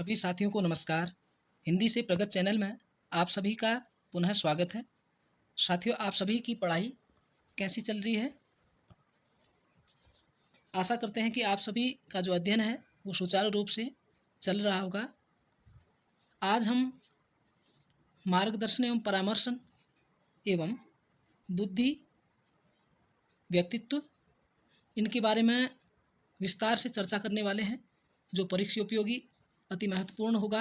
सभी साथियों को नमस्कार। हिंदी से प्रगत चैनल में आप सभी का पुनः स्वागत है। साथियों, आप सभी की पढ़ाई कैसी चल रही है? आशा करते हैं कि आप सभी का जो अध्ययन है वो सुचारू रूप से चल रहा होगा। आज हम मार्गदर्शन एवं परामर्शन एवं बुद्धि, व्यक्तित्व, इनके बारे में विस्तार से चर्चा करने वाले हैं, जो परीक्षा उपयोगी अति महत्वपूर्ण होगा।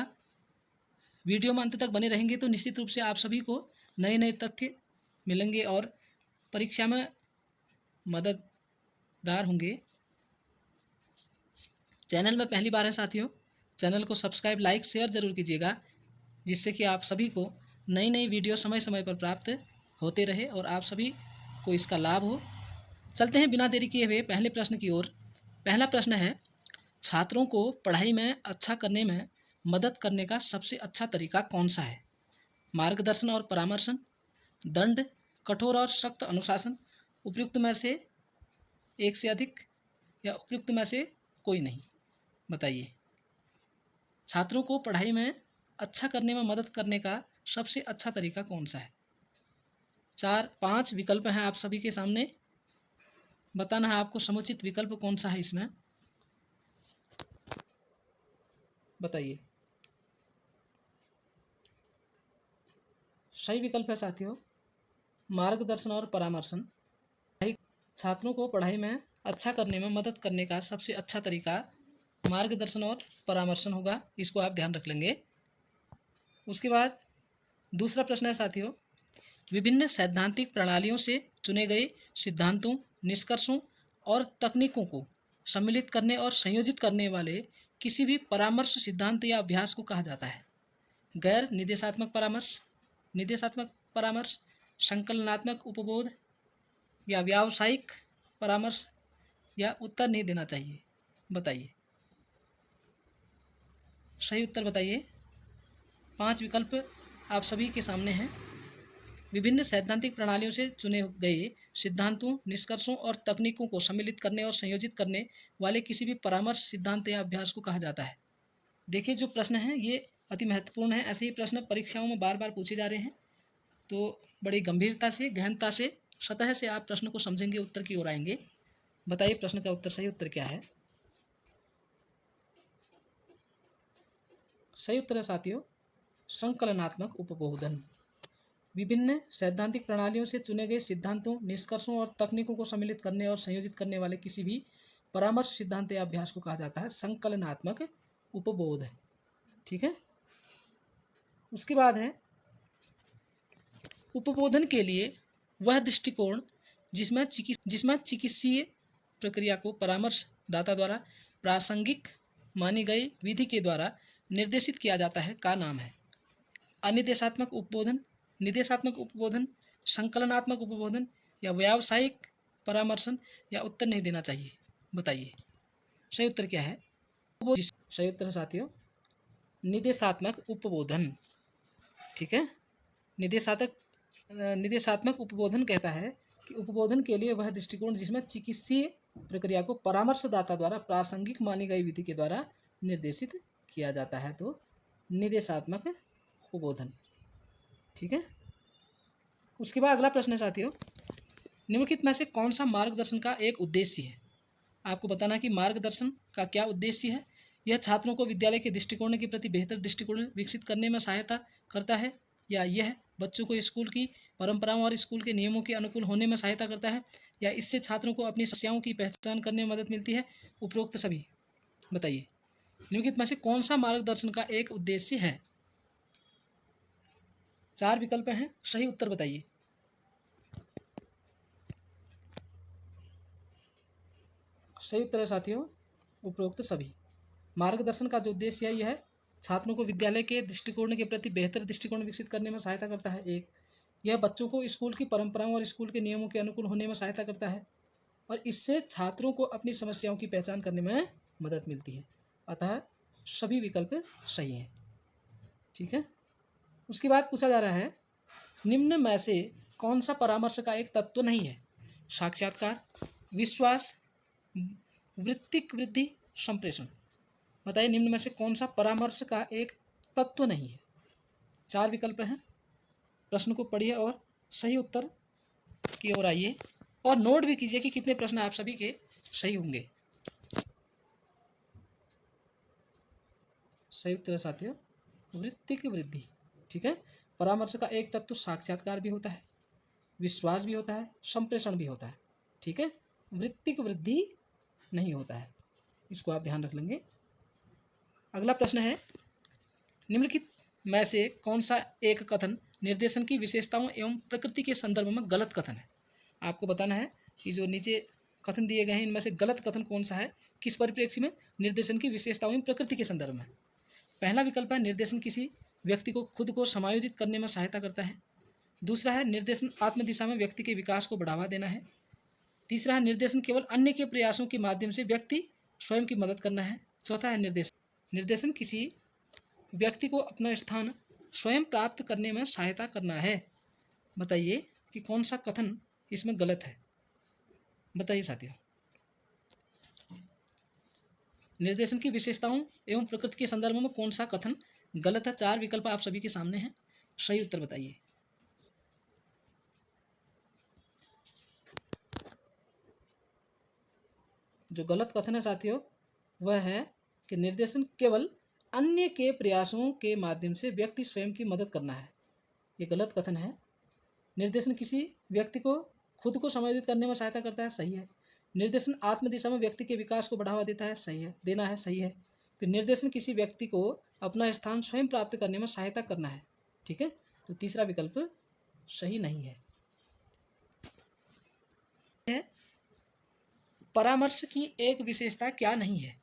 वीडियो में अंत तक बने रहेंगे तो निश्चित रूप से आप सभी को नए नए तथ्य मिलेंगे और परीक्षा में मददगार होंगे। चैनल में पहली बार है साथियों, चैनल को सब्सक्राइब, लाइक, शेयर ज़रूर कीजिएगा, जिससे कि आप सभी को नई नई वीडियो समय समय पर प्राप्त होते रहे और आप सभी को इसका लाभ हो। चलते हैं बिना देरी किए हुए पहले प्रश्न की ओर। पहला प्रश्न है, छात्रों को पढ़ाई में अच्छा करने में मदद करने का सबसे अच्छा तरीका कौन सा है? मार्गदर्शन और परामर्शन, दंड, कठोर और सख्त अनुशासन, उपयुक्त में से एक से अधिक या उपयुक्त में से कोई नहीं। बताइए, छात्रों को पढ़ाई में अच्छा करने में मदद करने का सबसे अच्छा तरीका कौन सा है? 4-5 विकल्प हैं आप सभी के सामने। बताना है आपको समुचित विकल्प कौन सा है इसमें। बताइए। सही विकल्प है साथियों, मार्गदर्शन और परामर्शन। छात्रों को पढ़ाई में अच्छा करने में मदद करने का सबसे अच्छा तरीका मार्गदर्शन और परामर्शन होगा। इसको आप ध्यान रख लेंगे। उसके बाद दूसरा प्रश्न है साथियों, विभिन्न सैद्धांतिक प्रणालियों से चुने गए सिद्धांतों, निष्कर्षों और तकनीकों को सम्मिलित करने और संयोजित करने वाले किसी भी परामर्श सिद्धांत या अभ्यास को कहा जाता है? गैर निर्देशात्मक परामर्श, निर्देशात्मक परामर्श, संकलनात्मक उपबोध या व्यावसायिक परामर्श, या उत्तर नहीं देना चाहिए? बताइए, सही उत्तर बताइए। 5 विकल्प आप सभी के सामने हैं। विभिन्न सैद्धांतिक प्रणालियों से चुने गए सिद्धांतों, निष्कर्षों और तकनीकों को सम्मिलित करने और संयोजित करने वाले किसी भी परामर्श सिद्धांत या अभ्यास को कहा जाता है। देखिए, जो प्रश्न है ये अति महत्वपूर्ण है। ऐसे ही प्रश्न परीक्षाओं में बार बार पूछे जा रहे हैं, तो बड़ी गंभीरता से, गहनता से, सतह से आप प्रश्न को समझेंगे, उत्तर की ओर आएंगे। बताइए, प्रश्न का उत्तर, सही उत्तर क्या है? सही उत्तर है साथियों, संकलनात्मक उपबोधन। विभिन्न सैद्धांतिक प्रणालियों से चुने गए सिद्धांतों, निष्कर्षों और तकनीकों को सम्मिलित करने और संयोजित करने वाले किसी भी परामर्श सिद्धांत या अभ्यास को कहा जाता है संकलनात्मक उपबोध। ठीक है। उसके बाद है, उपबोधन के लिए वह दृष्टिकोण जिसमें चिकित्सीय प्रक्रिया को परामर्शदाता द्वारा प्रासंगिक मानी गई विधि के द्वारा निर्देशित किया जाता है का नाम है? अनिर्देशात्मक उपबोधन, निर्देशात्मक उपबोधन, संकलनात्मक उपबोधन या व्यावसायिक परामर्शन, या उत्तर नहीं देना चाहिए? बताइए, सही उत्तर क्या है? सही उत्तर साथियों, निर्देशात्मक उपबोधन। ठीक है। निर्देशात्मक उपबोधन कहता है कि उपबोधन के लिए वह दृष्टिकोण जिसमें चिकित्सीय प्रक्रिया को परामर्शदाता द्वारा प्रासंगिक मानी गई विधि के द्वारा निर्देशित किया जाता है, तो निर्देशात्मक उपबोधन। ठीक है। उसके बाद अगला प्रश्न है साथियों, निम्नलिखित में से कौन सा मार्गदर्शन का एक उद्देश्य है? आपको बताना कि मार्गदर्शन का क्या उद्देश्य है। यह छात्रों को विद्यालय के दृष्टिकोण के प्रति बेहतर दृष्टिकोण विकसित करने में सहायता करता है, या यह बच्चों को स्कूल की परंपराओं और स्कूल के नियमों के अनुकूल होने में सहायता करता है, या इससे छात्रों को अपनी समस्याओं की पहचान करने में मदद मिलती है? उपरोक्त सभी। बताइए, निम्नलिखित में से कौन सा मार्गदर्शन का एक उद्देश्य है? 4 विकल्प हैं, सही उत्तर बताइए। सही उत्तर है साथियों, उपरोक्त सभी। मार्गदर्शन का जो उद्देश्य है यह छात्रों को विद्यालय के दृष्टिकोण के प्रति बेहतर दृष्टिकोण विकसित करने में सहायता करता है। एक, यह बच्चों को स्कूल की परंपराओं और स्कूल के नियमों के अनुकूल होने में सहायता करता है, और इससे छात्रों को अपनी समस्याओं की पहचान करने में मदद मिलती है। अतः सभी विकल्प सही हैं। ठीक है। उसके बाद पूछा जा रहा है, निम्न में से कौन सा परामर्श का एक तत्व नहीं है? साक्षात्कार, विश्वास, वृत्तिक वृद्धि, संप्रेषण। बताइए निम्न में से कौन सा परामर्श का एक तत्व नहीं है। 4 विकल्प हैं। प्रश्न को पढ़िए और सही उत्तर की ओर आइए और नोट भी कीजिए कि कितने प्रश्न आप सभी के सही होंगे। सही उत्तर है साथियों वृत्तिक वृद्धि। ठीक है, परामर्श का एक तत्व साक्षात्कार भी होता है, विश्वास भी होता है, संप्रेषण भी होता है। ठीक है, वृत्तिक वृद्धि नहीं होता है, इसको आप ध्यान रख लेंगे। अगला प्रश्न है निम्नलिखित में से कौन सा एक कथन निर्देशन की विशेषताओं एवं प्रकृति के संदर्भ में गलत कथन है। आपको बताना है कि जो नीचे कथन दिए गए हैं इनमें से गलत कथन कौन सा है, किस परिप्रेक्ष्य में, निर्देशन की विशेषताओं एवं प्रकृति के संदर्भ में। पहला विकल्प है निर्देशन किसी व्यक्ति को खुद को समायोजित करने में सहायता करता है। दूसरा है निर्देशन आत्म दिशा में व्यक्ति के विकास को बढ़ावा देना है। तीसरा है निर्देशन केवल अन्य के प्रयासों के माध्यम से व्यक्ति स्वयं की मदद करना है। चौथा है निर्देशन किसी व्यक्ति को अपना स्थान स्वयं प्राप्त करने में सहायता करना है। बताइए कि कौन सा कथन इसमें गलत है। बताइए साथियों, निर्देशन की विशेषताओं एवं प्रकृति के संदर्भ में कौन सा कथन गलत है। 4 विकल्प आप सभी के सामने हैं, सही उत्तर बताइए। जो गलत कथन है साथियों वह है कि निर्देशन केवल अन्य के प्रयासों के माध्यम से व्यक्ति स्वयं की मदद करना है। ये गलत कथन है। निर्देशन किसी व्यक्ति को खुद को समायोजित करने में सहायता करता है, सही है। निर्देशन आत्म दिशा में व्यक्ति के विकास को बढ़ावा देता है, सही है, देना है, सही है। फिर निर्देशन किसी व्यक्ति को अपना स्थान स्वयं प्राप्त करने में सहायता करना है। ठीक है, तो तीसरा विकल्प सही नहीं है। परामर्श की एक विशेषता क्या नहीं है।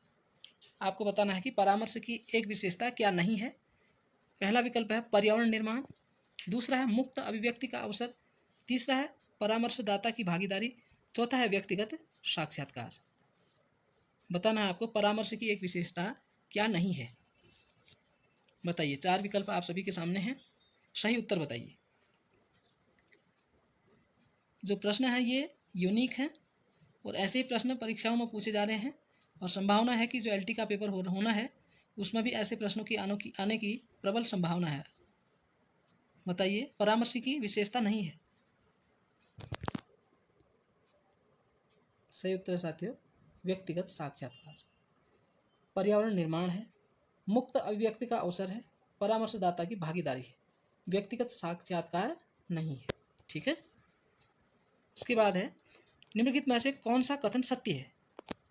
आपको बताना है कि परामर्श की एक विशेषता क्या नहीं है। पहला विकल्प है पर्यावरण निर्माण, दूसरा है मुक्त अभिव्यक्ति का अवसर, तीसरा है परामर्शदाता की भागीदारी, चौथा है व्यक्तिगत साक्षात्कार। बताना है आपको परामर्श की एक विशेषता क्या नहीं है। बताइए, 4 विकल्प आप सभी के सामने हैं, सही उत्तर बताइए। जो प्रश्न है ये यूनिक है और ऐसे ही प्रश्न परीक्षाओं में पूछे जा रहे हैं और संभावना है कि जो एलटी का पेपर होना है उसमें भी ऐसे प्रश्नों की आने की प्रबल संभावना है। बताइए, परामर्श की विशेषता नहीं है। सही उत्तर साथियों व्यक्तिगत साक्षात्कार। पर्यावरण निर्माण है, मुक्त अभिव्यक्ति का अवसर है, परामर्शदाता की भागीदारी है, व्यक्तिगत साक्षात्कार नहीं है। ठीक है, इसके बाद है निम्नलिखित में से कौन सा कथन सत्य है।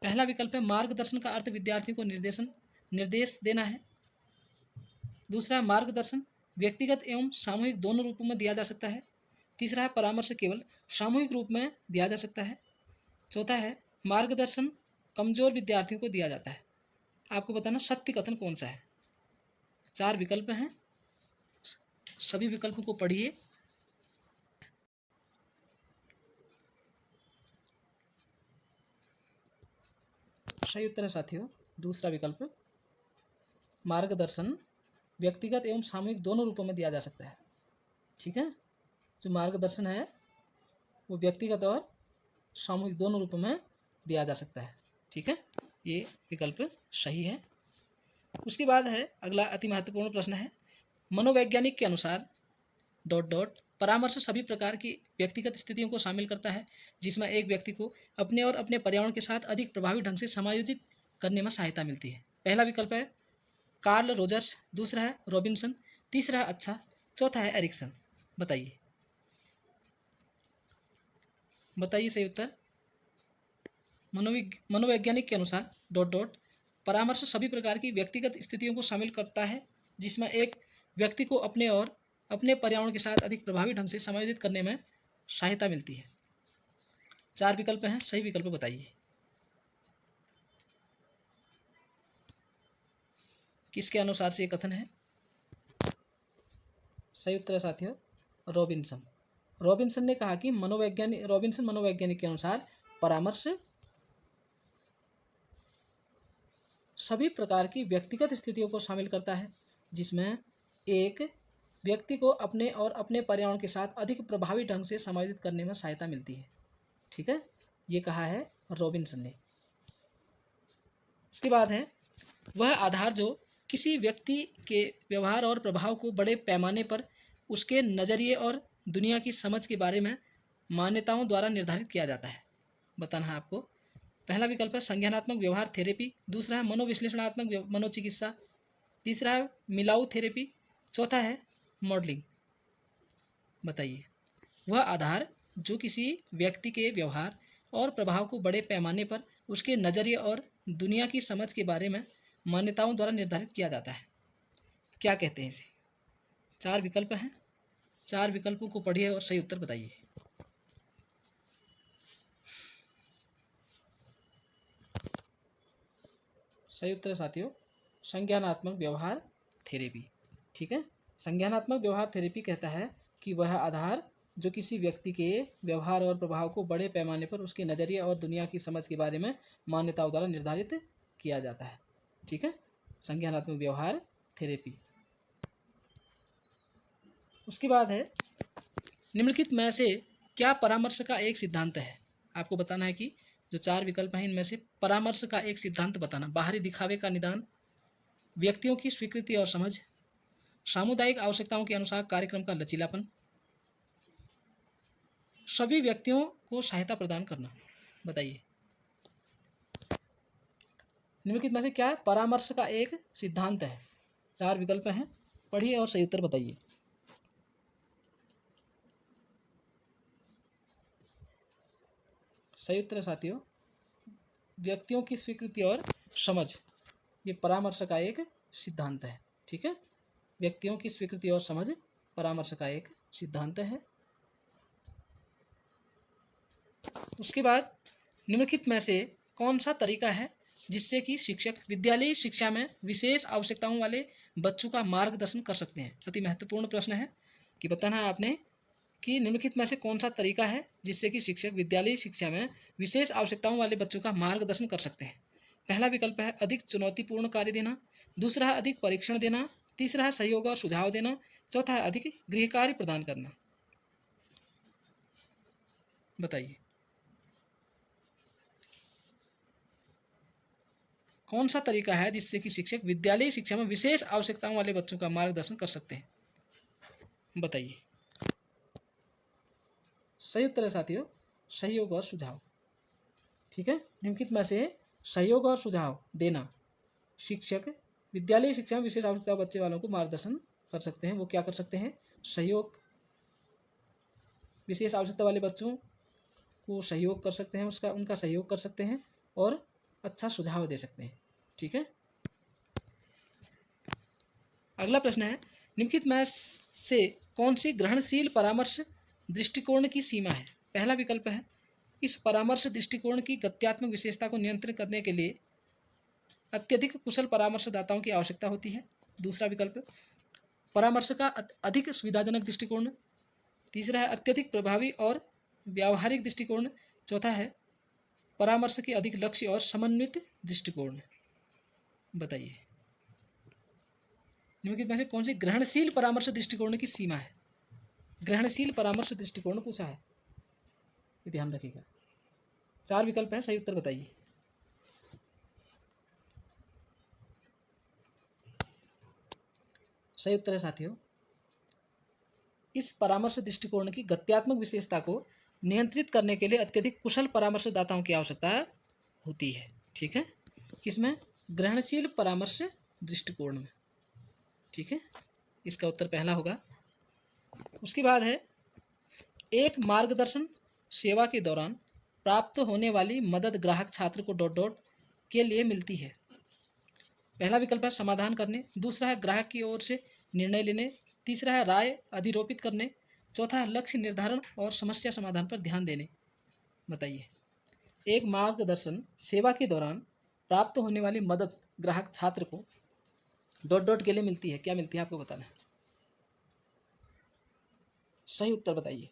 पहला विकल्प है मार्गदर्शन का अर्थ विद्यार्थियों को निर्देश देना है। दूसरा है मार्गदर्शन व्यक्तिगत एवं सामूहिक दोनों रूपों में दिया जा सकता है। तीसरा है परामर्श केवल सामूहिक रूप में दिया जा सकता है। चौथा है मार्गदर्शन कमजोर विद्यार्थियों को दिया जाता है। आपको बताना सत्य कथन कौन सा है। 4 विकल्प हैं, सभी विकल्पों को पढ़िए। सही उत्तर है साथियों दूसरा विकल्प, मार्गदर्शन व्यक्तिगत एवं सामूहिक दोनों रूपों में दिया जा सकता है। ठीक है, जो मार्गदर्शन है वो व्यक्तिगत और सामूहिक दोनों रूपों में दिया जा सकता है। ठीक है, ये विकल्प सही है। उसके बाद है अगला अति महत्वपूर्ण प्रश्न है मनोवैज्ञानिक के अनुसार ... परामर्श सभी प्रकार की व्यक्तिगत स्थितियों को शामिल करता है जिसमें एक व्यक्ति को अपने और अपने पर्यावरण के साथ अधिक प्रभावी ढंग से समायोजित करने में सहायता मिलती है। पहला विकल्प है कार्ल रोजर्स, दूसरा है रॉबिन्सन, तीसरा है अच्छा, चौथा है एरिक्सन। बताइए सही उत्तर। मनोवैज्ञानिक के अनुसार ... परामर्श सभी प्रकार की व्यक्तिगत स्थितियों को शामिल करता है जिसमें एक व्यक्ति को अपने और अपने पर्यावरण के साथ अधिक प्रभावी ढंग से समायोजित करने में सहायता मिलती है। 4 विकल्प हैं, सही विकल्प बताइए। किसके अनुसार से ये कथन है। सही उत्तर है साथियों रॉबिन्सन ने कहा कि मनोवैज्ञानिक के अनुसार परामर्श सभी प्रकार की व्यक्तिगत स्थितियों को शामिल करता है जिसमें एक व्यक्ति को अपने और अपने पर्यावरण के साथ अधिक प्रभावी ढंग से समायोजित करने में सहायता मिलती है। ठीक है, ये कहा है रॉबिन्सन ने। इसके बाद है वह आधार जो किसी व्यक्ति के व्यवहार और प्रभाव को बड़े पैमाने पर उसके नज़रिए और दुनिया की समझ के बारे में मान्यताओं द्वारा निर्धारित किया जाता है। बताना है आपको। पहला विकल्प है संज्ञानात्मक व्यवहार थेरेपी, दूसरा है मनोविश्लेषणात्मक मनोचिकित्सा, तीसरा है मिलाऊ थेरेपी, चौथा है मॉडलिंग। बताइए। वह आधार जो किसी व्यक्ति के व्यवहार और प्रभाव को बड़े पैमाने पर उसके नज़रिए और दुनिया की समझ के बारे में मान्यताओं द्वारा निर्धारित किया जाता है। क्या कहते हैं इसे? 4 विकल्प हैं, 4 विकल्पों को पढ़िए और सही उत्तर बताइए। सही उत्तर है साथियों संज्ञानात्मक व्यवहार थेरेपी। ठीक है, संज्ञानात्मक व्यवहार थेरेपी कहता है कि वह आधार जो किसी व्यक्ति के व्यवहार और प्रभाव को बड़े पैमाने पर उसके नज़रिए और दुनिया की समझ के बारे में मान्यताओं द्वारा निर्धारित किया जाता है। ठीक है, संज्ञानात्मक व्यवहार थेरेपी। उसके बाद है निम्नलिखित में से क्या परामर्श का एक सिद्धांत है? आपको बताना है कि जो 4 विकल्प हैं इनमें से परामर्श का एक सिद्धांत बताना। बाहरी दिखावे का निदान, व्यक्तियों की स्वीकृति और समझ, सामुदायिक आवश्यकताओं के अनुसार कार्यक्रम का लचीलापन, सभी व्यक्तियों को सहायता प्रदान करना। बताइए। निम्नलिखित में से क्या परामर्श का एक सिद्धांत है? 4 विकल्प हैं, पढ़िए और सही उत्तर बताइए। सही उत्तर है साथियों व्यक्तियों की स्वीकृति और समझ। ये परामर्श का एक सिद्धांत है। ठीक है, व्यक्तियों की स्वीकृति और समझ परामर्श का एक सिद्धांत है। उसके बाद निम्नलिखित में से कौन सा तरीका है जिससे कि शिक्षक विद्यालयी शिक्षा में विशेष आवश्यकताओं वाले बच्चों का मार्गदर्शन कर सकते हैं? अति महत्वपूर्ण प्रश्न है कि बताना है आपने कि निम्नलिखित में से कौन सा तरीका है जिससे कि शिक्षक विद्यालयी शिक्षा में विशेष आवश्यकताओं वाले बच्चों का मार्गदर्शन कर सकते हैं। पहला विकल्प है अधिक चुनौतीपूर्ण कार्य देना, दूसरा है अधिक परीक्षण देना, तीसरा है सहयोग और सुझाव देना, चौथा है अधिक गृह कार्य प्रदान करना। बताइए कौन सा तरीका है जिससे कि शिक्षक विद्यालयी शिक्षा में विशेष आवश्यकताओं वाले बच्चों का मार्गदर्शन कर सकते हैं? बताइए। सही उत्तर है साथियों सहयोग और सुझाव। ठीक है, निम्नलिखित में से सहयोग और सुझाव देना शिक्षक विद्यालयी शिक्षा में विशेष आवश्यकता बच्चे वालों को मार्गदर्शन कर सकते हैं। वो क्या कर सकते हैं? सहयोग, विशेष आवश्यकता वाले बच्चों को सहयोग कर सकते हैं, उनका सहयोग कर सकते हैं और अच्छा सुझाव दे सकते हैं। ठीक है, अगला प्रश्न है निम्नलिखित में से कौन सी ग्रहणशील परामर्श दृष्टिकोण की सीमा है? पहला विकल्प है इस परामर्श दृष्टिकोण की गत्यात्मक विशेषता को नियंत्रित करने के लिए अत्यधिक कुशल परामर्शदाताओं की आवश्यकता होती है। दूसरा विकल्प परामर्श का अधिक सुविधाजनक दृष्टिकोण, तीसरा है अत्यधिक प्रभावी और व्यावहारिक दृष्टिकोण, चौथा है परामर्श के अधिक लक्ष्य और समन्वित दृष्टिकोण। बताइए निम्नलिखित में से कौन सी ग्रहणशील परामर्श दृष्टिकोण की सीमा है? ग्रहणशील परामर्श दृष्टिकोण पूछा है, ये ध्यान रखिएगा। 4 विकल्प हैं, सही उत्तर बताइए। सही उत्तर है साथियों इस परामर्श दृष्टिकोण की गत्यात्मक विशेषता को नियंत्रित करने के लिए अत्यधिक कुशल परामर्शदाताओं की आवश्यकता होती है। ठीक है, किसमें? ग्रहणशील परामर्श दृष्टिकोण में। ठीक है, इसका उत्तर पहला होगा। उसके बाद है एक मार्गदर्शन सेवा के दौरान प्राप्त होने वाली मदद ग्राहक छात्र को डॉट डॉट के लिए मिलती है। पहला विकल्प है समाधान करने, दूसरा है ग्राहक की ओर से निर्णय लेने, तीसरा है राय अधिरोपित करने, चौथा है लक्ष्य निर्धारण और समस्या समाधान पर ध्यान देने। बताइए एक मार्गदर्शन सेवा के दौरान प्राप्त होने वाली मदद ग्राहक छात्र को डॉट डॉट के लिए मिलती है, क्या मिलती है आपको बताना है। सही उत्तर बताइए।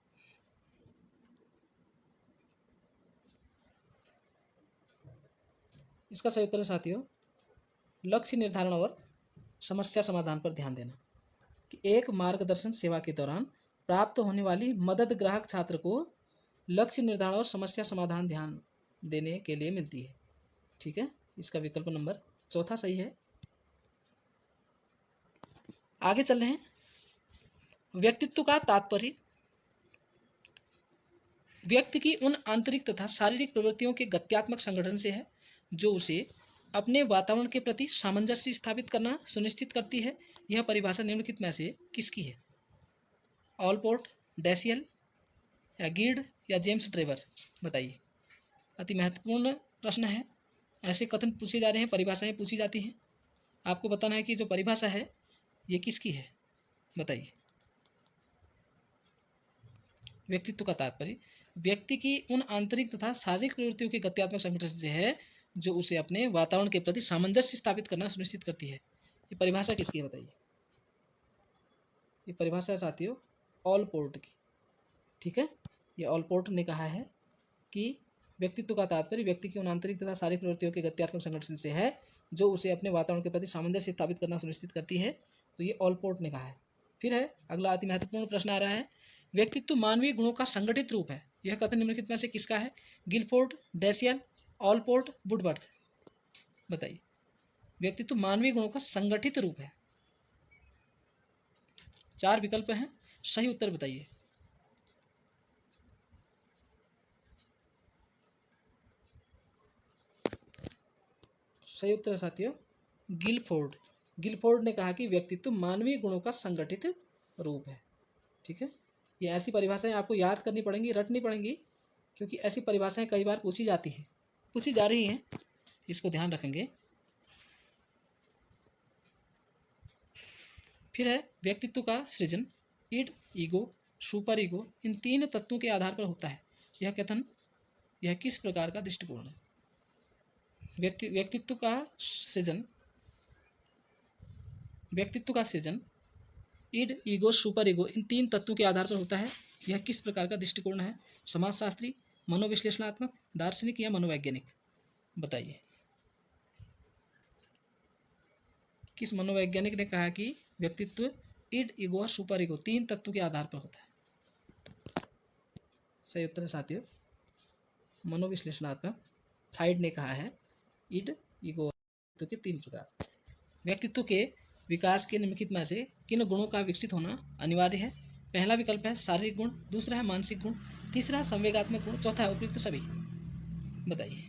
इसका सही उत्तर है साथियों लक्ष्य निर्धारण और समस्या समाधान पर ध्यान देना। कि एक मार्गदर्शन सेवा के दौरान प्राप्त होने वाली मदद ग्राहक छात्र को लक्ष्य निर्धारण और समस्या समाधान ध्यान देने के लिए मिलती है। ठीक है, इसका विकल्प नंबर चौथा सही है। आगे चल रहे हैं। व्यक्तित्व का तात्पर्य व्यक्ति की उन आंतरिक तथा शारीरिक प्रवृत्तियों के गत्यात्मक संगठन से है जो उसे अपने वातावरण के प्रति सामंजस्य स्थापित करना सुनिश्चित करती है। यह परिभाषा निम्नलिखित में से किसकी है? ऑलपोर्ट, डैसियल या गिल्ड या जेम्स ट्रेवर? बताइए। अति महत्वपूर्ण प्रश्न है। ऐसे कथन पूछे जा रहे हैं, परिभाषाएं पूछी जाती हैं। आपको बताना है कि जो परिभाषा है ये किसकी है, बताइए। व्यक्तित्व का तात्पर्य व्यक्ति की उन आंतरिक तथा शारीरिक प्रवृत्तियों के गत्यात्मक संगठन से है जो उसे अपने वातावरण के प्रति सामंजस्य स्थापित करना सुनिश्चित करती है। ये परिभाषा किसकी है, बताइए। ये परिभाषा है साथियों ऑलपोर्ट की। ठीक है, ये ऑलपोर्ट ने कहा है कि व्यक्तित्व का तात्पर्य व्यक्ति की उन आंतरिक तथा शारीरिक प्रवृत्तियों के गत्यात्मक संगठन से है जो उसे अपने वातावरण के प्रति सामंजस्य स्थापित करना सुनिश्चित करती है। तो ये ऑलपोर्ट ने कहा है। फिर है अगला अति महत्वपूर्ण प्रश्न आ रहा है। व्यक्तित्व मानवीय गुणों का संगठित रूप है। यह कथन निम्नलिखित में से किसका है? Guilford, Dashiell, Allport, Woodworth? बताइए। व्यक्तित्व मानवीय गुणों का संगठित रूप है। 4 विकल्प हैं, सही उत्तर बताइए। सही उत्तर साथियों गिलफोर्ड। गिलफोर्ड ने कहा कि व्यक्तित्व मानवीय गुणों का संगठित रूप है। ठीक है, ये ऐसी परिभाषाएं आपको याद करनी पड़ेंगी, रटनी पड़ेंगी, क्योंकि ऐसी परिभाषाएं कई बार पूछी जाती हैं, पूछी जा रही हैं, इसको ध्यान रखेंगे। फिर है व्यक्तित्व का सृजन इड, ईगो, सुपर ईगो इन 3 तत्वों के आधार पर होता है। यह कथन यह किस प्रकार का दृष्टिकोण है? व्यक्तित्व का सृजन इड, ईगो, सुपर ईगो इन 3 तत्वों के आधार पर होता है। यह किस प्रकार का दृष्टिकोण है? समाजशास्त्री, मनोविश्लेषणात्मक, दार्शनिक या मनोवैज्ञानिक? बताइए। किस मनोवैज्ञानिक ने कहा कि व्यक्तित्व इड, ईगो और सुपर ईगो 3 तत्वों के आधार पर होता है? सही उत्तर है साथियों मनोविश्लेषणात्मक फ्राइड ने कहा है इड, ईगो और के 3 प्रकार। व्यक्तित्व के विकास के निम्नलिखित में से किन गुणों का विकसित होना अनिवार्य है? पहला विकल्प है शारीरिक गुण, दूसरा है मानसिक गुण, तीसरा संवेगात्मक गुण, चौथा है उपयुक्त सभी। बताइए।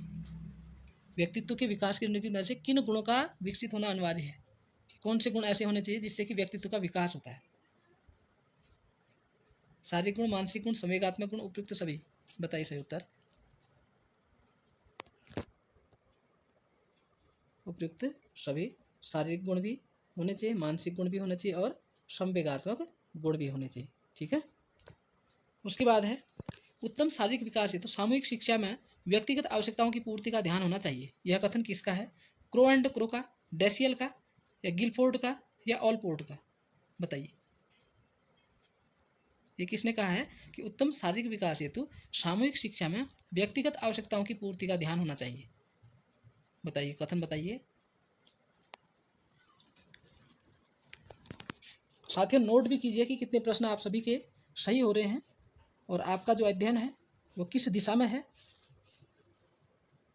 व्यक्तित्व के विकास के निम्नलिखित में से किन गुणों का विकसित होना अनिवार्य है? कौन से गुण ऐसे होने चाहिए जिससे कि व्यक्तित्व का विकास होता है? शारीरिक गुण, मानसिक गुण, संवेगात्मक गुण, उपयुक्त सभी? बताइए सही उत्तर। उपयुक्त सभी। शारीरिक गुण भी होने चाहिए, मानसिक गुण भी होने चाहिए और संवेगात्मक गुण भी होने चाहिए। ठीक है, उसके बाद है उत्तम शारीरिक विकास है तो सामूहिक शिक्षा में व्यक्तिगत आवश्यकताओं की पूर्ति का ध्यान होना चाहिए। यह कथन किसका है? क्रो एंड क्रो का, डैसियल का या गिलफोर्ड का या ऑलपोर्ट का? बताइए। ये किसने कहा है कि उत्तम शारीरिक विकास हेतु सामूहिक शिक्षा में व्यक्तिगत आवश्यकताओं की पूर्ति का ध्यान होना चाहिए? बताइए, कथन बताइए। साथियों नोट भी कीजिए कि कितने प्रश्न आप सभी के सही हो रहे हैं और आपका जो अध्ययन है वो किस दिशा में है,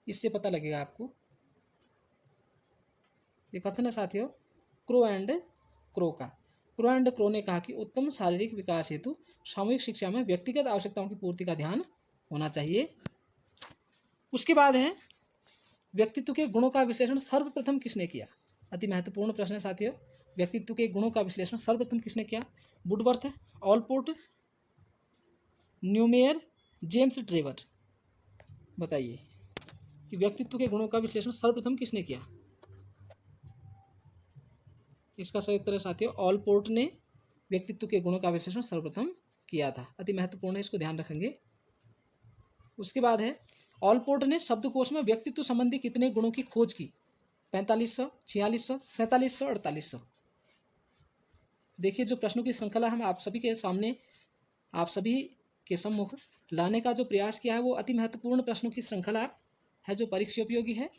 इससे पता लगेगा आपको। ये कथन है साथियों क्रो एंड क्रो का। क्रो एंड क्रो ने कहा कि उत्तम शारीरिक विकास हेतु सामूहिक शिक्षा में व्यक्तिगत आवश्यकताओं की पूर्ति का ध्यान होना चाहिए। उसके बाद है व्यक्तित्व के गुणों का विश्लेषण सर्वप्रथम किसने किया? अति महत्वपूर्ण प्रश्न है साथियों। व्यक्तित्व के गुणों का विश्लेषण सर्वप्रथम किसने किया? Woodworth, Allport, Neumeyer, James Drever? बताइए कि व्यक्तित्व के गुणों का विश्लेषण सर्वप्रथम किसने किया? इसका सही उत्तर है साथियों ऑलपोर्ट ने व्यक्तित्व के गुणों का विश्लेषण सर्वप्रथम किया था। अति महत्वपूर्ण है, इसको ध्यान रखेंगे। उसके बाद है ऑलपोर्ट ने शब्दकोश में व्यक्तित्व संबंधी कितने गुणों की खोज की? 4500, 4600, 4700, 4800? देखिए जो प्रश्नों की श्रृंखला हम आप सभी के सामने, आप सभी के सम्मुख लाने का जो प्रयास किया है वो अति महत्वपूर्ण प्रश्नों की श्रृंखला है जो परीक्षा उपयोगी है।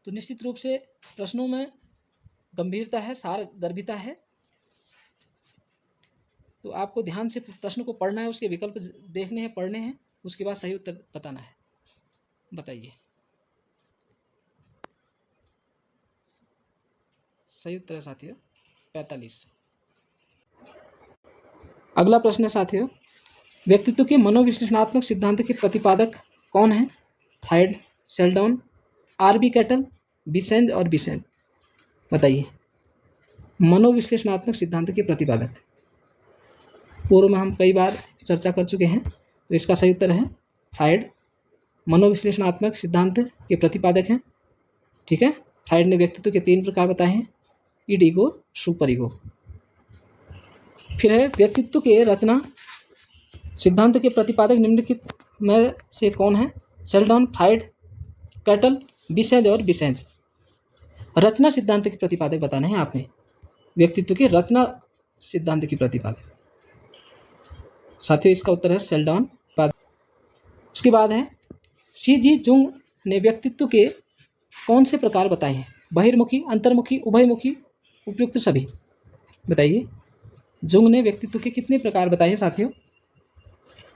तो निश्चित रूप से प्रश्नों में गंभीरता है, सार गर्भिता है, तो आपको ध्यान से प्रश्न को पढ़ना है, उसके विकल्प देखने हैं, पढ़ने हैं, उसके बाद सही उत्तर बताना है। बताइए। सही उत्तर है साथियों 4500। अगला प्रश्न है साथियों, व्यक्तित्व के मनोविश्लेषणात्मक सिद्धांत के प्रतिपादक कौन है? फ्रायड, सेल्डन, आरबी कैटल, बिसेंज और बिसेंज। बताइए मनोविश्लेषणात्मक सिद्धांत के प्रतिपादक। पूर्व में हम कई बार चर्चा कर चुके हैं, तो इसका सही उत्तर है फ्रायड। मनोविश्लेषणात्मक सिद्धांत के प्रतिपादक हैं। ठीक है, फ्रायड ने व्यक्तित्व के 3 प्रकार बताए हैं, इड ईगो, सुपर ईगो। फिर है व्यक्तित्व के रचना सिद्धांत के प्रतिपादक निम्नलिखित में से कौन है? सेल्डन, फ्रायड, कैटल, बिसेंज और बिसेंज। रचना सिद्धांत के प्रतिपादक बताने हैं आपने, व्यक्तित्व के रचना सिद्धांत के प्रतिपादक। साथियों इसका उत्तर है सेल्डन। उसके बाद है सी जी जुंग ने व्यक्तित्व के कौन से प्रकार बताए हैं? बहिर्मुखी, अंतर्मुखी, उभयमुखी, उपयुक्त सभी। बताइए जुंग ने व्यक्तित्व के कितने प्रकार बताए हैं साथियों?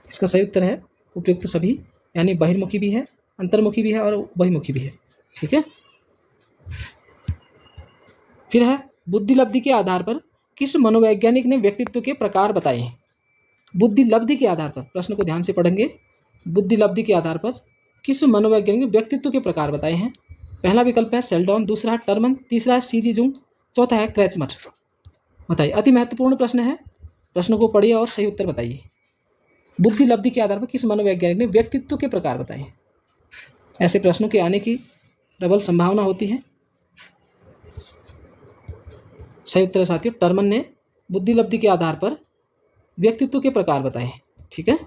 इसका सही उत्तर है उपयुक्त सभी, यानी बहिर्मुखी भी है, अंतर्मुखी भी है और उभयमुखी भी है। ठीक है, फिर है बुद्धिलब्धि के आधार पर किस मनोवैज्ञानिक ने व्यक्तित्व के प्रकार बताए हैं? बुद्धिलब्धि के आधार पर, प्रश्न को ध्यान से पढ़ेंगे। बुद्धिलब्धि के आधार पर किस मनोवैज्ञानिक ने व्यक्तित्व के प्रकार बताए हैं? पहला विकल्प है सेल्डन, दूसरा है टर्मन, तीसरा है सी जी जुंग, चौथा है क्रैचमर। बताइए, अति महत्वपूर्ण प्रश्न है, प्रश्न को पढ़िए और सही उत्तर बताइए। बुद्धिलब्धि के आधार पर किस मनोवैज्ञानिक ने व्यक्तित्व के प्रकार बताए हैं? ऐसे प्रश्नों के आने की प्रबल संभावना होती है। सही उत्तर है साथियों टर्मन ने बुद्धिलब्धि के आधार पर व्यक्तित्व के प्रकार बताए हैं। ठीक है,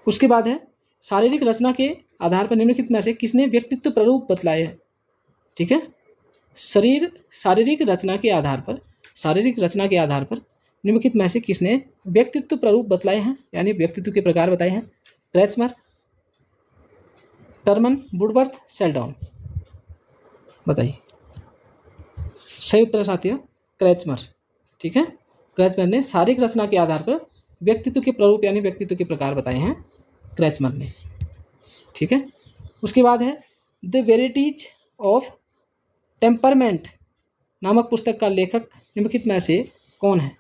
उसके बाद है शारीरिक रचना के आधार पर निम्नलिखित में से किसने व्यक्तित्व प्रारूप बतलाए हैं? ठीक है, शारीरिक रचना के आधार पर निम्नलिखित में से किसने व्यक्तित्व प्रारूप बतलाए हैं, यानी व्यक्तित्व के प्रकार बताए हैं? क्रैचमर, टर्मन, वुडवर्थ, सेल्डन। बताइए सही उत्तर साथियों क्रैचमर। ठीक है, क्रैचमर ने शारीरिक रचना के आधार पर व्यक्तित्व के प्रारूप यानी व्यक्तित्व के प्रकार बताए हैं, क्रैचमर ने। ठीक है, उसके बाद है द वेराइटीज ऑफ टेम्परमेंट नामक पुस्तक का लेखक निम्नलिखित में से कौन है?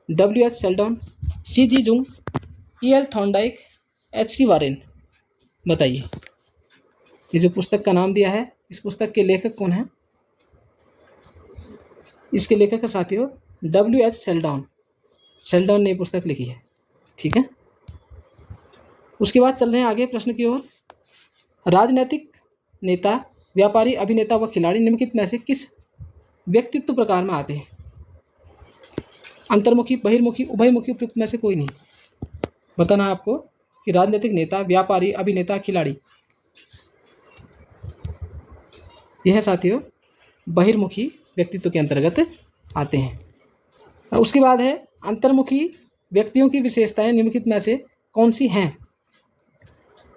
W.H. Sheldon, C G Jung, E.L. Thorndike, H.C. Warren. बताइए ये जो पुस्तक का नाम दिया है, इस पुस्तक के लेखक कौन है? इसके लेखक है साथियों W.H. सेल्डन ने पुस्तक लिखी है। ठीक है, उसके बाद चल रहे हैं आगे प्रश्न की ओर। राजनीतिक नेता, व्यापारी, अभिनेता व खिलाड़ी निम्नलिखित में से किस व्यक्तित्व प्रकार में आते हैं? अंतर्मुखी, बहिर्मुखी, उभयमुखी, उपयुक्त में से कोई नहीं। बताना आपको कि राजनीतिक नेता, व्यापारी, अभिनेता, खिलाड़ी, यह साथियों बहिर्मुखी व्यक्तित्व के अंतर्गत आते हैं। उसके बाद है अंतर्मुखी व्यक्तियों की विशेषताएं निम्नलिखित में से कौन सी हैं?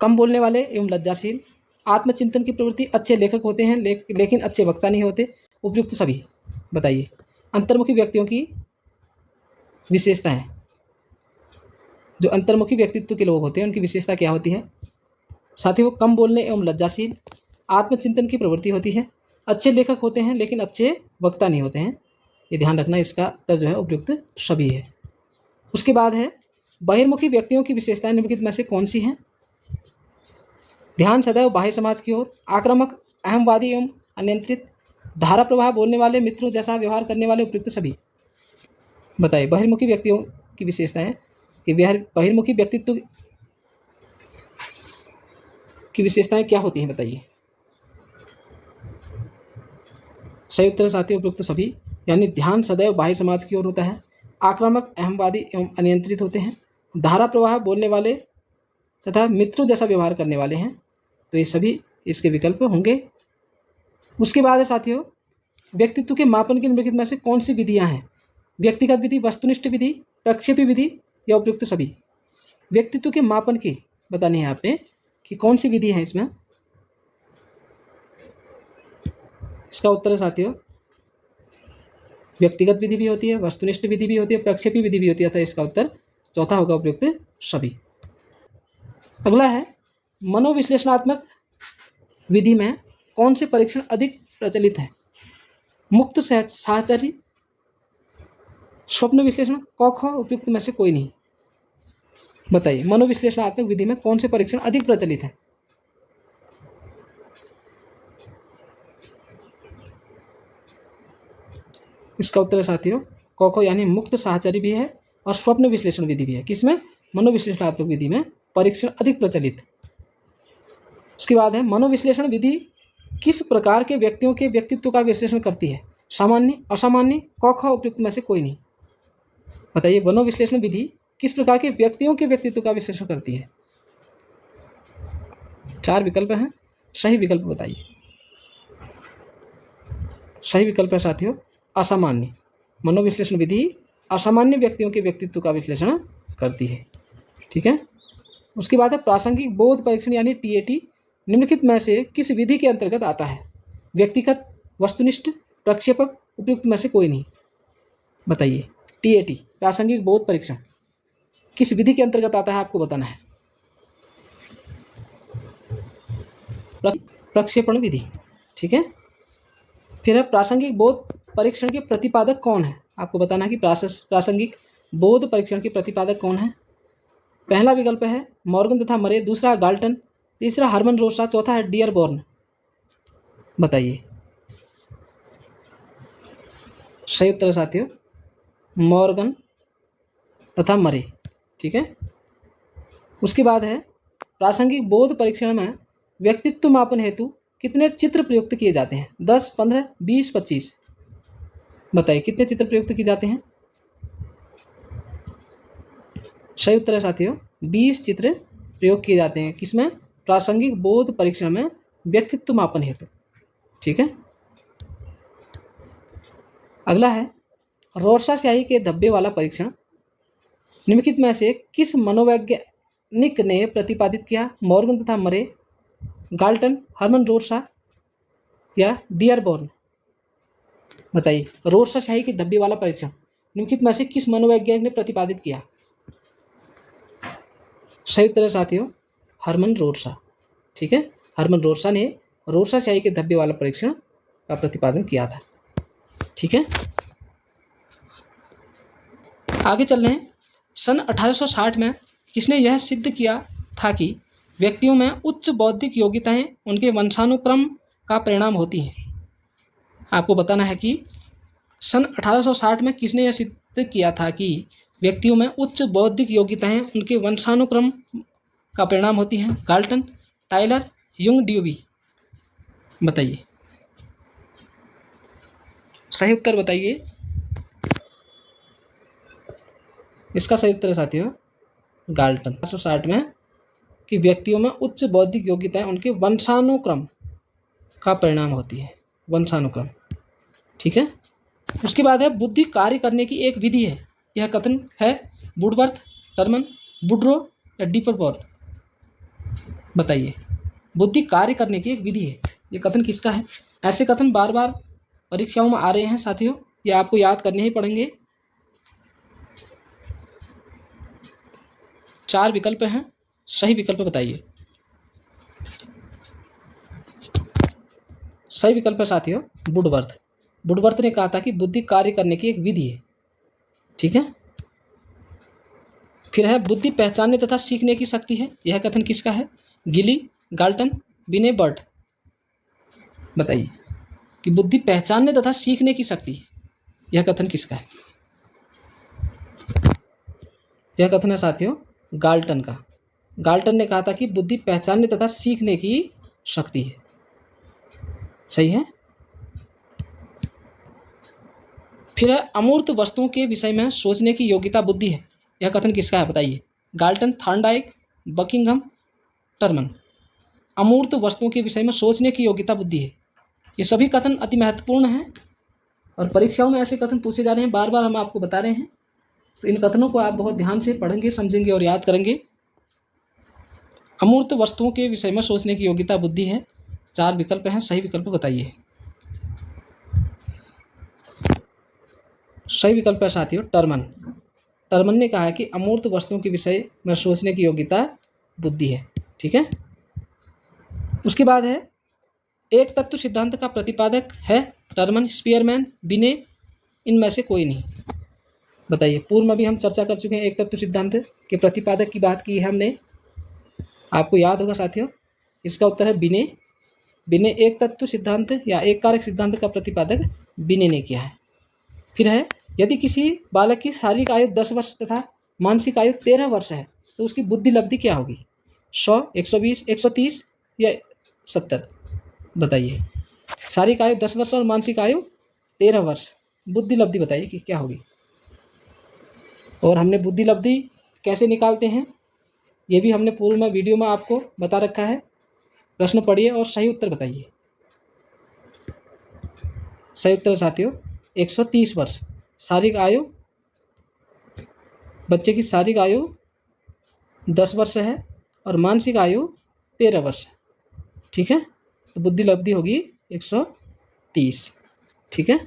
कम बोलने वाले एवं लज्जाशील, आत्मचिंतन की प्रवृत्ति, अच्छे लेखक होते हैं लेकिन अच्छे वक्ता नहीं होते, उपयुक्त सभी। बताइए अंतर्मुखी व्यक्तियों की विशेषताएं, जो अंतर्मुखी व्यक्तित्व के लोग होते हैं उनकी विशेषता क्या होती है? साथ ही वो कम बोलने एवं लज्जाशील, आत्मचिंतन की प्रवृत्ति होती है, अच्छे लेखक होते हैं लेकिन अच्छे वक्ता नहीं होते हैं। ये ध्यान रखना, इसका उत्तर जो है उपयुक्त सभी है। उसके बाद है बहिर्मुखी व्यक्तियों की विशेषताएं निम्नलिखित में से कौन सी हैं? ध्यान सदैव बाह्य समाज की ओर, आक्रामक, अहमवादी एवं अनियंत्रित, धारा प्रवाह बोलने वाले, मित्रों जैसा व्यवहार करने वाले, उपयुक्त सभी। बताइए बहिर्मुखी व्यक्तियों की विशेषताएं कि बहिर्मुखी व्यक्तित्व की विशेषताएं क्या होती हैं? बताइए सही उत्तर साथियों उपयुक्त सभी, यानी ध्यान सदैव बाह्य समाज की ओर होता है, आक्रामक, अहमवादी एवं अनियंत्रित होते हैं, धारा प्रवाह बोलने वाले तथा मित्रों जैसा व्यवहार करने वाले हैं। तो ये सभी इसके विकल्प होंगे। उसके बाद है साथियों व्यक्तित्व के मापन की निम्नलिखित में से कौन सी विधियां हैं? व्यक्तिगत विधि, वस्तुनिष्ठ विधि, प्रक्षेपी विधि या उपयुक्त सभी। व्यक्तित्व के मापन की बतानी है आपने कि कौन सी विधि है इसमें। इसका उत्तर है साथियों व्यक्तिगत विधि भी होती है, वस्तुनिष्ठ विधि भी होती है, प्रक्षेपी विधि भी होती है। तो इसका उत्तर चौथा होगा उपयुक्त सभी। अगला है मनोविश्लेषणात्मक विधि में कौन से परीक्षण अधिक प्रचलित है? मुक्त साहचर्य, स्वप्न विश्लेषण क ख उपयुक्त में से कोई नहीं। बताइए मनोविश्लेषणात्मक विधि में कौन से परीक्षण अधिक प्रचलित है? इसका उत्तर है साथियों क ख यानी मुक्त साहचर्य भी है और स्वप्न विश्लेषण विधि भी है। किसमें? मनोविश्लेषणात्मक विधि में परीक्षण अधिक प्रचलित। उसके बाद है मनोविश्लेषण विधि किस प्रकार के व्यक्तियों के व्यक्तित्व का विश्लेषण करती है? सामान्य, असामान्य, क ख उपयुक्त में से कोई नहीं। बताइए मनोविश्लेषण विधि किस प्रकार के व्यक्तियों के व्यक्तित्व का विश्लेषण करती है? 4 विकल्प हैं, सही विकल्प बताइए। सही विकल्प है साथियों असामान्य। मनोविश्लेषण विधि असामान्य व्यक्तियों के व्यक्तित्व का विश्लेषण करती है। ठीक है। उसके बाद है प्रासंगिक बोध परीक्षण यानी टीएटी निम्नलिखित में से किस विधि के अंतर्गत आता है? व्यक्तिगत, वस्तुनिष्ठ, प्रक्षेपक, उपयुक्त में से कोई नहीं। बताइए टीएटी प्रासंगिक बोध परीक्षण किस विधि के अंतर्गत आता है, आपको बताना है। प्रक्षेपण विधि। ठीक है। फिर है प्रासंगिक बोध परीक्षण के प्रतिपादक कौन है? आपको बताना है कि प्रासंगिक बोध परीक्षण के प्रतिपादक कौन है। पहला विकल्प है मॉर्गन तथा मरे, दूसरा गाल्टन, तीसरा हर्मन रोसा, चौथा है डियरबॉर्न। बताइए सही उत्तर साथियों मॉर्गन तथा मरे। ठीक है। उसके बाद है प्रासंगिक बोध परीक्षण में व्यक्तित्व मापन हेतु कितने चित्र प्रयुक्त किए जाते हैं? 10, 15, 20, 25। बताइए कितने चित्र प्रयुक्त किए जाते हैं? सही उत्तर है साथियों 20 चित्र प्रयोग किए जाते हैं। किसमें? प्रासंगिक बोध परीक्षण में व्यक्तित्व मापन हेतु। ठीक है। अगला है रोर्सा स्याही के धब्बे वाला परीक्षण निम्नलिखित में से किस मनोवैज्ञानिक ने प्रतिपादित किया? मॉर्गन तथा मरे, गाल्टन, हर्मन रोर्सा या डियरबॉर्न। बताइए रोर्सा स्याही के धब्बे वाला परीक्षण निम्नलिखित में से किस मनोवैज्ञानिक ने प्रतिपादित किया? सही उत्तर है साथियों हर्मन रोर्सा। ठीक है। हर्मन रोर्सा ने रोर्सा स्याही के धब्बे वाला परीक्षण का प्रतिपादन किया था। ठीक है। आगे चल रहे हैं। सन 1860 में किसने यह सिद्ध किया था कि व्यक्तियों में उच्च बौद्धिक योग्यताएं उनके वंशानुक्रम का परिणाम होती हैं? आपको बताना है कि सन 1860 में किसने यह सिद्ध किया था कि व्यक्तियों में उच्च बौद्धिक योग्यताएं उनके वंशानुक्रम का परिणाम होती हैं? गाल्टन, टाइलर, युंग, ड्यूबी। बताइए सही उत्तर बताइए। इसका सही उत्तर है साथियों गाल्टन। 1860 में कि व्यक्तियों में उच्च बौद्धिक योग्यताएं उनके वंशानुक्रम का परिणाम होती है। वंशानुक्रम। ठीक है। उसके बाद है बुद्धि कार्य करने की एक विधि है। यह कथन है वुडवर्थ, टर्मन, वुड्रो या डिपरबॉर्न। बताइए बुद्धि कार्य करने की एक विधि है, ये कथन किसका है? ऐसे कथन बार बार परीक्षाओं में आ रहे हैं साथियों, ये आपको याद करने ही पड़ेंगे। 4 विकल्प हैं, सही विकल्प बताइए। सही विकल्प है साथियों वुडवर्थ। वुडवर्थ ने कहा था कि बुद्धि कार्य करने की एक विधि है। ठीक है। फिर है बुद्धि पहचानने तथा सीखने की शक्ति है। यह कथन किसका है? गिली, गाल्टन, बिने, बर्ट। बताइए कि बुद्धि पहचानने तथा सीखने की शक्ति है, यह कथन किसका है? यह कथन है साथियों गाल्टन का। गाल्टन ने कहा था कि बुद्धि पहचानने तथा सीखने की शक्ति है। सही है। फिर है अमूर्त वस्तुओं के विषय में सोचने की योग्यता बुद्धि है। यह कथन किसका है? बताइए। Galton, Thorndike, Buckingham, Terman. अमूर्त वस्तुओं के विषय में सोचने की योग्यता बुद्धि है। ये सभी कथन अति महत्वपूर्ण हैं और परीक्षाओं में ऐसे कथन पूछे जा रहे हैं, बार बार हम आपको बता रहे हैं। तो इन कथनों को आप बहुत ध्यान से पढ़ेंगे, समझेंगे और याद करेंगे। अमूर्त वस्तुओं के विषय में सोचने की योग्यता बुद्धि है। 4 विकल्प हैं, सही विकल्प बताइए। सही विकल्प है साथियों टर्मन। टर्मन ने कहा है कि अमूर्त वस्तुओं के विषय में सोचने की योग्यता बुद्धि है। ठीक है। उसके बाद है एक तत्व सिद्धांत का प्रतिपादक है टर्मन, स्पीयरमैन, बिने, इनमें से कोई नहीं। बताइए। पूर्व में भी हम चर्चा कर चुके हैं एक तत्व सिद्धांत के प्रतिपादक की बात की है हमने, आपको याद होगा साथियों। इसका उत्तर है बिने। बिने एक तत्व सिद्धांत या एक कारक सिद्धांत का प्रतिपादक बिने ने किया है। फिर है, यदि किसी बालक की शारीरिक आयु 10 वर्ष तथा मानसिक आयु 13 वर्ष है तो उसकी बुद्धि लब्धि क्या होगी? 100, 120, 130 या 70? बताइए। शारीरिक आयु 10 वर्ष और मानसिक आयु 13 वर्ष, बुद्धि लब्धि बताइए कि क्या होगी। और हमने बुद्धि लब्धि कैसे निकालते हैं ये भी हमने पूर्व में वीडियो में आपको बता रखा है। प्रश्न पढ़िए और सही उत्तर बताइए। सही उत्तर साथियों 130 वर्ष। शारीरिक आयु, बच्चे की शारीरिक आयु 10 वर्ष है और मानसिक आयु 13 वर्ष है। ठीक है, तो बुद्धि लब्धि होगी 130। ठीक है।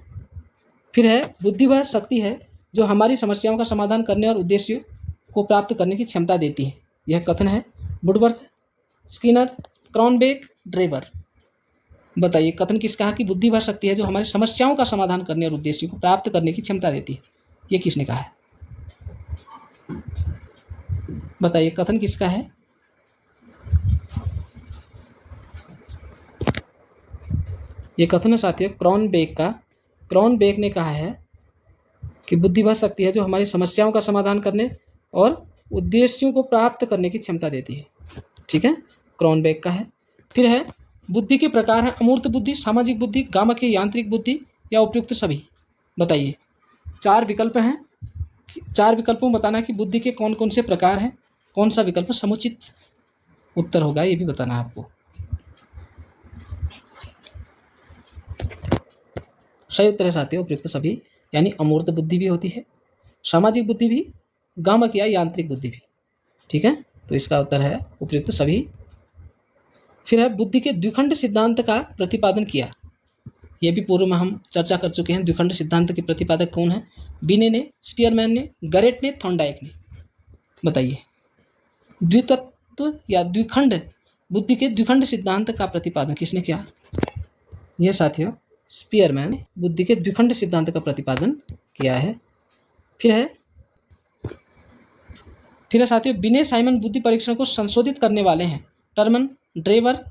फिर है, बुद्धि वह शक्ति है जो हमारी समस्याओं का समाधान करने और उद्देश्यों को प्राप्त करने की क्षमता देती है। यह कथन है वुडवर्थ, स्किनर, क्रॉनबेक, ड्रेबर। बताइए कथन किसका है कि बुद्धि वह शक्ति है जो हमारी समस्याओं का समाधान करने और उद्देश्यों को प्राप्त करने की क्षमता देती है। ये किसने कहा है? बताइए कथन किसका है? ये कथन है साथियों क्रॉनबेक का। क्रॉनबेक ने कहा है कि बुद्धि वह शक्ति है जो हमारी समस्याओं का समाधान करने और उद्देश्यों को प्राप्त करने की क्षमता देती है। ठीक है, क्रॉनबेक का है। फिर है, बुद्धि के प्रकार हैं अमूर्त बुद्धि, सामाजिक बुद्धि, गामक यांत्रिक बुद्धि या उपयुक्त सभी। बताइए। 4 विकल्प हैं, 4 विकल्पों में बताना कि बुद्धि के कौन कौन से प्रकार हैं, कौन सा विकल्प समुचित उत्तर होगा ये भी बताना है आपको। सही उत्तर है साथियों उपयुक्त सभी, यानी अमूर्त बुद्धि भी होती है, सामाजिक बुद्धि भी, गामक या यांत्रिक बुद्धि भी। ठीक है, तो इसका उत्तर है उपयुक्त सभी। फिर है, बुद्धि के द्विखंड सिद्धांत का प्रतिपादन किया। यह भी पूर्व में हम चर्चा कर चुके हैं। द्विखंड सिद्धांत के प्रतिपादक कौन है? बिने ने, स्पीयरमैन ने, गैरेट ने, थॉर्नडाइक ने। बताइए। द्वितत्व या द्विखंड, बुद्धि के द्विखंड सिद्धांत का प्रतिपादन किसने किया? यह साथियों स्पीयरमैन ने बुद्धि के द्विखंड सिद्धांत का प्रतिपादन किया है। फिर है साथियों, बिने साइमन बुद्धि परीक्षण को संशोधित करने वाले हैं। टर्मन, ड्रेवर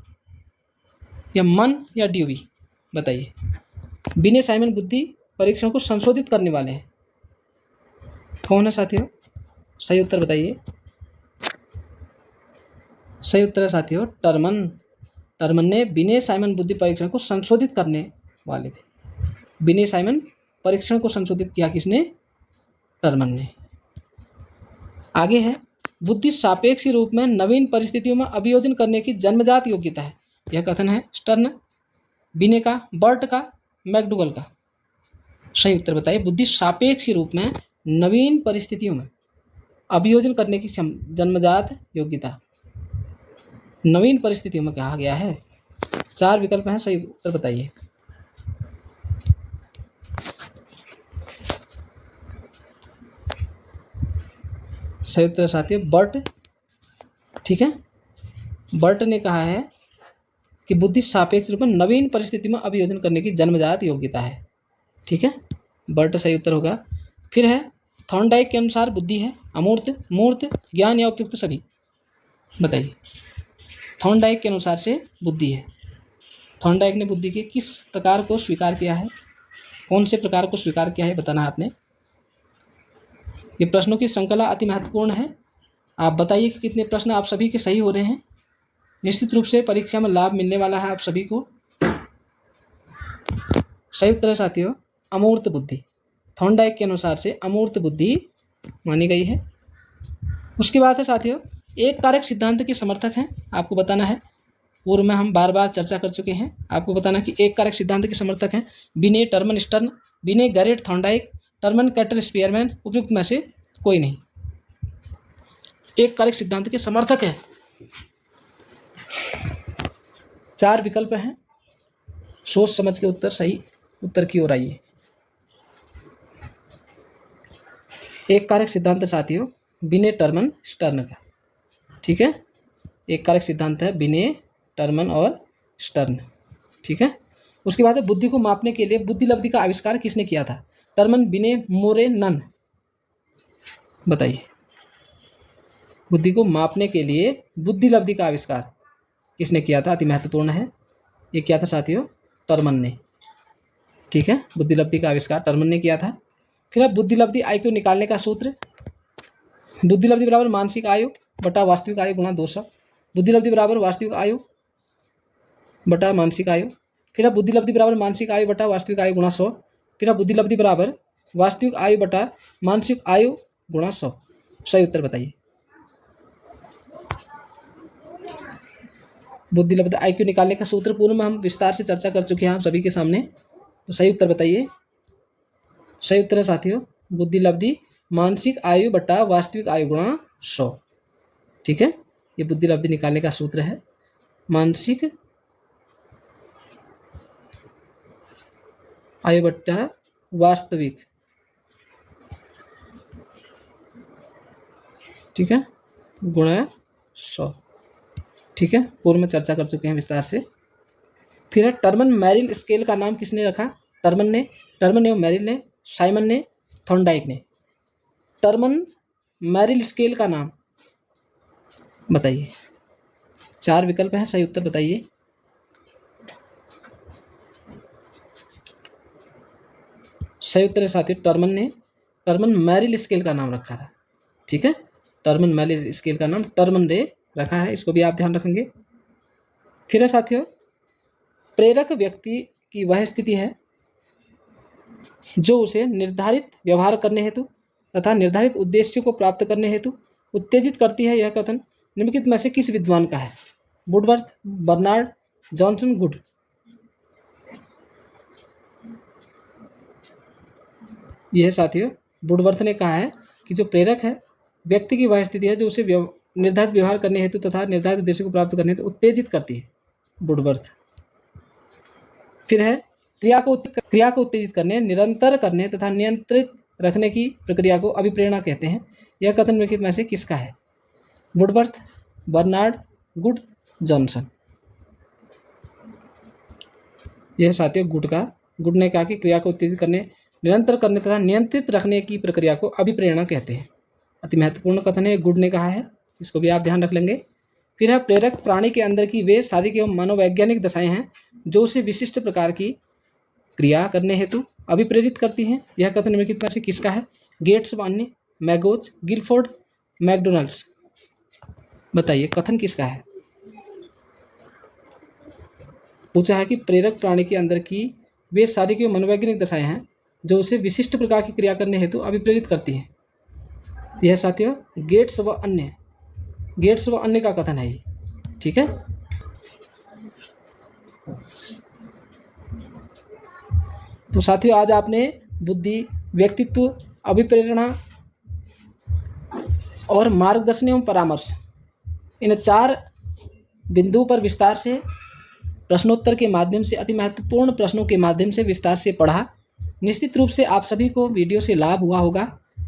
या मन या ड्यूवी। बताइए। बिने साइमन बुद्धि परीक्षण को संशोधित करने वाले हैं कौन है साथियों? सही उत्तर बताइए। सही उत्तर है साथियों टर्मन। टर्मन ने बिने साइमन बुद्धि परीक्षण को संशोधित करने वाले थे। बिने साइमन परीक्षण को संशोधित किया किसने? टर्मन ने। आगे है, बुद्धि सापेक्ष रूप में नवीन परिस्थितियों में अभियोजन करने की जन्मजात योग्यता है। यह कथन है स्टर्न, बिने का, बर्ट का, मैकडूगल का। सही उत्तर बताइए। बुद्धि सापेक्ष रूप में नवीन परिस्थितियों में अभियोजन करने की जन्मजात योग्यता नवीन परिस्थितियों में कहा गया है। 4 विकल्प हैं, सही उत्तर बताइए। सही उत्तर साथियों बर्ट। ठीक है, बर्ट ने कहा है कि बुद्धि सापेक्ष रूप में नवीन परिस्थिति में अभियोजन करने की जन्मजात योग्यता है। ठीक है, बर्ट सही उत्तर होगा। फिर है, थॉर्नडाइक के अनुसार बुद्धि है अमूर्त, मूर्त, ज्ञान या उपयुक्त सभी। बताइए। थॉर्नडाइक के अनुसार से बुद्धि है। थॉर्नडाइक ने बुद्धि के किस प्रकार को स्वीकार किया है, कौन से प्रकार को स्वीकार किया है बताना है आपने। ये प्रश्नों की श्रृंखला अति महत्वपूर्ण है। आप बताइए कि कितने प्रश्न आप सभी के सही हो रहे हैं। निश्चित रूप से परीक्षा में लाभ मिलने वाला है आप सभी को। सही उत्तर है साथियों अमूर्त बुद्धि। थॉर्नडाइक के अनुसार से अमूर्त बुद्धि मानी गई है। उसके बाद है साथियों, एक कारक सिद्धांत के समर्थक हैं, आपको बताना है। पूर्व में हम बार बार चर्चा कर चुके हैं। आपको बताना कि एक कारक सिद्धांत के समर्थक हैं बिने, टर्मन, स्टर्न, बिने, Garrett, Thorndike, Terman, cattle, Spearman. उपयुक्त में से कोई नहीं। एक कारक सिद्धांत के समर्थक है। 4 विकल्प हैं, सोच समझ के उत्तर सही उत्तर की ओर आइए। एक कारक सिद्धांत साथियों बिने, टर्मन, स्टर्न का। ठीक है, एक कारक सिद्धांत है बिने, टर्मन और स्टर्न। ठीक है, उसके बाद बुद्धि को मापने के लिए बुद्धि लब्धि का आविष्कार किसने किया था? टर्मन, बिने, मोरे, नन। बताइए। बुद्धि को मापने के लिए बुद्धि लब्धि का आविष्कार किसने किया था? अति महत्वपूर्ण है। ये क्या था साथियों? टर्मन ने। ठीक है, बुद्धि लब्धि का आविष्कार टर्मन ने किया था। फिर अब बुद्धि लब्धि IQ निकालने का सूत्र, बुद्धि लब्धि बराबर मानसिक आयु बटा वास्तविक आयु गुणा 200। बुद्धि लब्धि बराबर वास्तविक आयु बटा मानसिक आयु। फिर अब बुद्धि लब्धि बराबर मानसिक आयु बटा वास्तविक आयु गुणा 100। फिर अब बुद्धि लब्धि बराबर वास्तविक आयु बटा मानसिक आयु गुणा 100। सही उत्तर बताइए। बुद्धि लब्धि IQ निकालने का सूत्र पूर्व में हम विस्तार से चर्चा कर चुके हैं आप सभी के सामने। तो सही उत्तर बताइए। सही उत्तर है साथियों, बुद्धि लब्धि मानसिक आयु बटा वास्तविक आयु गुणा 100। ठीक है, ये बुद्धि लब्धि निकालने का सूत्र है। मानसिक आयु बटा वास्तविक, ठीक है, गुणा 100। ठीक है, पूर्व में चर्चा कर चुके हैं विस्तार से। फिर है टर्मन मैरिल स्केल का नाम किसने रखा? टर्मन ने और मैरिल ने, साइमन ने, थॉर्नडाइक ने। टर्मन मैरिल स्केल का नाम बताइए। 4 विकल्प हैं, सही उत्तर बताइए। सही उत्तर है साथियों, टर्मन मैरिल स्केल का नाम रखा था। ठीक है, टर्मन मैरिल स्केल का नाम टर्मन ने रखा है, इसको भी आप ध्यान रखेंगे। फिर है साथियों, प्रेरक व्यक्ति की वह स्थिति है जो उसे निर्धारित व्यवहार करने हेतु तथा निर्धारित उद्देश्यों को प्राप्त करने हेतु उत्तेजित करती है। यह कथन निम्नलिखित में से किस विद्वान का है? Woodworth, Bernard, Johnson, Good. यह साथियों वुडवर्थ ने कहा है कि जो प्रेरक है व्यक्ति की वह स्थिति है जो उसे निर्धारित व्यवहार करने हेतु तथा निर्धारित उद्देश्य को प्राप्त करने हेतु उत्तेजित करती है। वुडवर्थ। फिर है क्रिया को उत्तेजित करने, निरंतर करने तथा नियंत्रित रखने की प्रक्रिया को अभिप्रेरणा कहते हैं। यह कथन निम्नलिखित में से किसका है? Woodworth, Bernard, Good, Johnson. यह साथियों गुड ने कहा कि क्रिया को उत्तेजित करने, निरंतर करने तथा नियंत्रित रखने की प्रक्रिया को अभिप्रेरणा कहते हैं। अति महत्वपूर्ण कथन है, गुड ने कहा है, इसको भी आप ध्यान रख लेंगे। फिर है प्रेरक प्राणी के अंदर की वे शारीरिक एवं मनोवैज्ञानिक दशाएं हैं जो उसे विशिष्ट प्रकार की क्रिया करने हेतु अभिप्रेरित करती हैं। यह कथन निम्नलिखित में से किसका है? गेट्स, वान्य, मैगोज, गिलफोर्ड, मैकडोनाल्ड्स। बताइए कथन किसका है? पूछा है कि प्रेरक प्राणी के अंदर की वे शारीरिक एवं मनोवैज्ञानिक दशाएं हैं जो उसे विशिष्ट प्रकार की क्रिया करने हेतु अभिप्रेरित करती हैं। यह साथियों गेट्स व अन्य का कथन है ये। ठीक है, तो साथियों आज आपने बुद्धि, व्यक्तित्व, अभिप्रेरणा और मार्गदर्शन एवं परामर्श, इन 4 बिंदुओं पर विस्तार से प्रश्नोत्तर के माध्यम से, अति महत्वपूर्ण प्रश्नों के माध्यम से विस्तार से पढ़ा। निश्चित रूप से आप सभी को वीडियो से लाभ हुआ होगा।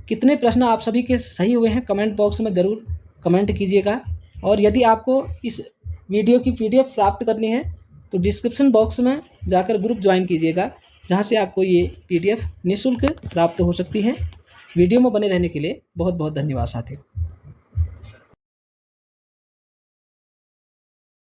कितने प्रश्न आप सभी के सही हुए हैं कमेंट बॉक्स में ज़रूर कमेंट कीजिएगा। और यदि आपको इस वीडियो की PDF प्राप्त करनी है तो डिस्क्रिप्शन बॉक्स में जाकर ग्रुप ज्वाइन कीजिएगा, जहां से आपको ये PDF निःशुल्क प्राप्त हो सकती है। वीडियो में बने रहने के लिए बहुत बहुत धन्यवाद साथियों।